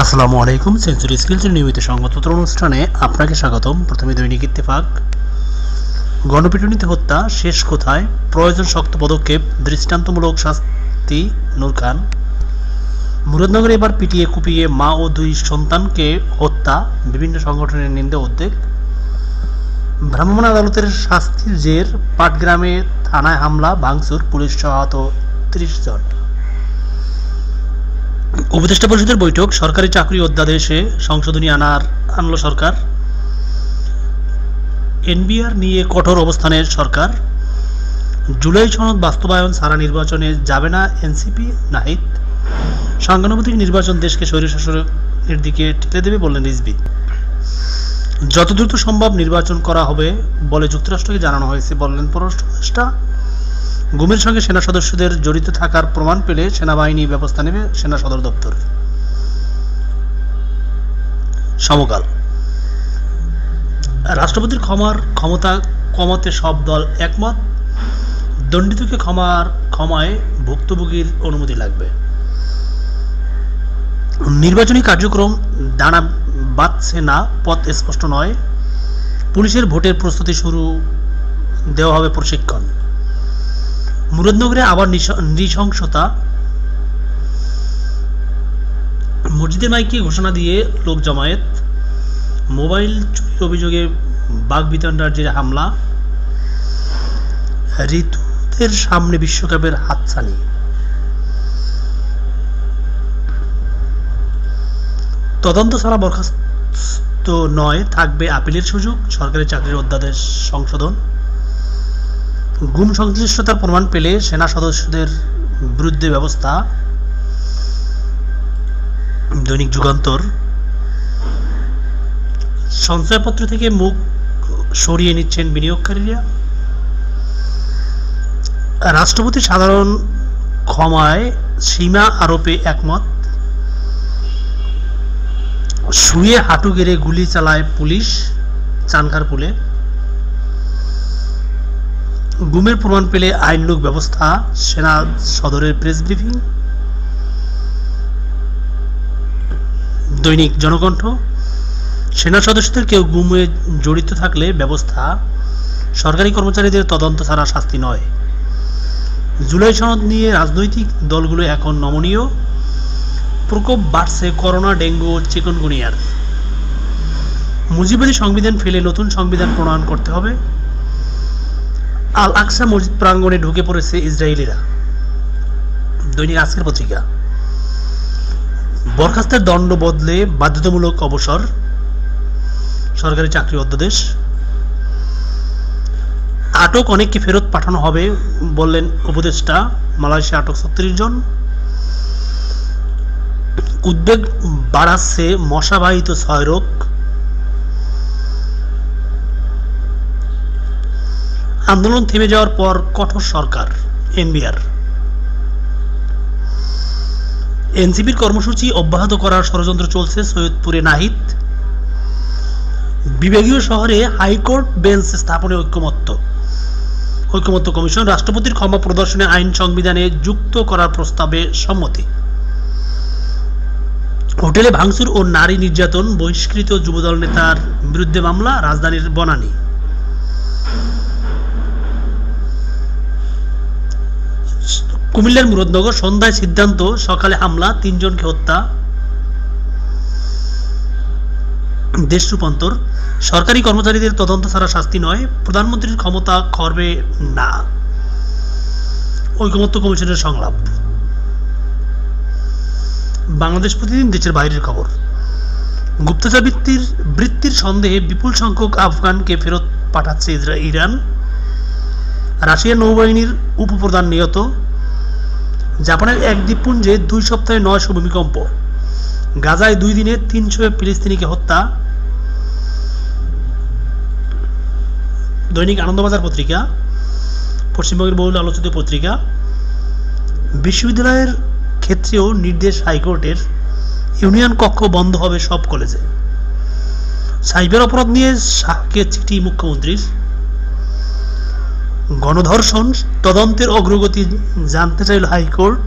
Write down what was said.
আসসালামু আলাইকুম। সেঞ্চুরি স্কিলসের নিয়মিত সংবাদপত্র অনুষ্ঠানে আপনাকে স্বাগতম। প্রথমে দৈনিক ইত্তেফাক। গণপিটুনিতে হত্যা শেষ কোথায়, প্রয়োজন শক্ত পদক্ষেপ, দৃষ্টান্তমূলক শাস্তি নূর খান। মুরাদনগরে এবার পিটিয়ে কুপিয়ে মা ও দুই সন্তানকে হত্যা, বিভিন্ন সংগঠনের নিন্দা উদ্বেগ। ভ্রাম্যমাণ আদালতের শাস্তির জের, পাটগ্রামে থানায় হামলা ভাঙচুর, পুলিশ সহ আহত ৩০ জন। উপদেষ্টা পরিষদের বৈঠক, সরকারি চাকরি অধ্যাদেশে সংশোধনী আনল সরকার। এনবিআর নিয়ে কঠোর অবস্থানের সরকার। জুলাই সনদ বাস্তবায়ন ছাড়া নির্বাচনে যাবে না এনসিপি, নাহিদ। সাংগঠনিক নির্বাচন দেশকে স্বৈরশাসনের দিকে ঠেলে দেবে বললেন রিজভী। যত দ্রুত সম্ভব নির্বাচন করা হবে বলে যুক্তরাষ্ট্রকে জানানো হয়েছে বললেন পররাষ্ট্র উপদেষ্টা। গুমের সঙ্গে সেনা সদস্যদের জড়িত থাকার প্রমাণ পেলে সেনাবাহিনী ব্যবস্থা নেবে, সেনা সদর দপ্তর। সমকাল। রাষ্ট্রপতির ক্ষমতা কমাতে সব দল একমত, দণ্ডিতকে ক্ষমায় ভুক্তভোগীর অনুমতি লাগবে। নির্বাচনী কার্যক্রম দানা বাঁধছে না, পথ স্পষ্ট নয়, পুলিশের ভোটের প্রস্তুতি শুরু, দেওয়া হবে প্রশিক্ষণ। মুরাদনগরে আবার নৃশংসতা, মসজিদের মাইকে ঘোষণা দিয়ে লোক জমায়েত। মোবাইল চুরির অভিযোগে বাগবিতণ্ডার জেরে হামলা। ঋতুদের সামনে বিশ্বকাপের হাতছানি। তদন্ত ছাড়া বরখাস্ত নয়, থাকবে আপিলের সুযোগ, সরকারি চাকরির অধ্যাদেশ সংশোধন। গুম সংশ্লিষ্টতার প্রমাণ পেলে সেনা সদস্যদের বিরুদ্ধে ব্যবস্থা। দৈনিক যুগান্তর। সঞ্চয়পত্র থেকে মুখ সরিয়ে নিচ্ছেন বিনিয়োগকারীরা। রাষ্ট্রপতি সাধারণ ক্ষমায় সীমা আরোপে একমত। শুয়ে হাঁটু গেড়ে গুলি চালায় পুলিশ চানখারপুলে। গুমের প্রমাণ পেলে আইননুগ ব্যবস্থা, সেনা সদরের প্রেস ব্রিফিং। দৈনিক জনকণ্ঠ। সেনা সদস্যদের কেউ গুমে জড়িত থাকলে ব্যবস্থা, সরকারি কর্মচারীদের তদন্ত ছাড়া শাস্তি নয়। জুলাই সনদ নিয়ে রাজনৈতিক দলগুলো এখন নমনীয়, প্রকোপ বাড়ছে করোনা, ডেঙ্গু, চিকুনগুনিয়ার। মুজিবুরি সংবিধান ফেলে নতুন সংবিধান প্রণয়ন করতে হবে। আল আকসা মসজিদ প্রাঙ্গণে ঢুকে পড়েছে ইসরায়েলিরা। দৈনিক আজকের পত্রিকা। বরখাস্তের দণ্ড বদলে বাধ্যতামূলক অবসর, সরকারি চাকরি অধ্যাদেশ। আটক অনেককে ফেরত পাঠানো হবে বললেন উপদেষ্টা। মালয়েশিয়া আটক ৩৬ জন। উদ্বেগ বাড়াচ্ছে মশাবাহিত ক্ষয়রোগ। আন্দোলন থেমে যাওয়ার পর কঠোর সরকার, এনবিআর। এনসিপির কর্মসূচি অব্যাহত করার ষড়যন্ত্র চলছে, সৈয়দপুরে নাহিদ। বিভাগীয় শহরে হাইকোর্ট বেঞ্চ স্থাপনে ঐকমত্য কমিশন। রাষ্ট্রপতির ক্ষমা প্রদর্শনে আইন সংবিধানে যুক্ত করার প্রস্তাবে সম্মতি। হোটেলে ভাঙচুর ও নারী নির্যাতন, বহিষ্কৃত যুবদল নেতার বিরুদ্ধে মামলা, রাজধানীর বনানী। কুমিল্লার মুরাদনগর সন্ধ্যায় সিদ্ধান্ত, সকালে হামলা, ৩ জনকে হত্যা। দেশ রূপান্তর। সরকারি কর্মচারীদের তদন্ত ছাড়া শাস্তি নয়, প্রধানমন্ত্রীর ক্ষমতা খর্বে না, ঐকমত্য কমিশনের সংলাপ। বাংলাদেশ প্রতিদিন, দেশের বাইরের খবর। গুপ্তচর বৃত্তির সন্দেহে বিপুল সংখ্যক আফগানকে ফেরত পাঠাচ্ছে ইরান। রাশিয়ার নৌবাহিনীর উপপ্রধান নিহত। জাপানের এক দ্বীপপুঞ্জে 2 সপ্তাহে 900 ভূমিকম্প। গাজায় 2 দিনে 300 ফিলিস্তিনিকে হত্যা। দৈনিক আনন্দবাজার পত্রিকা, পশ্চিমবঙ্গের বহুল আলোচিত পত্রিকা। বিশ্ববিদ্যালয়ের ক্ষেত্রেও নির্দেশ হাইকোর্টের, ইউনিয়ন কক্ষ বন্ধ হবে সব কলেজে। সাইবার অপরাধ নিয়ে শাহকে চিঠি মুখ্যমন্ত্রীর। গণধর্ষণ তদন্তের অগ্রগতি জানতে চাইল হাইকোর্ট।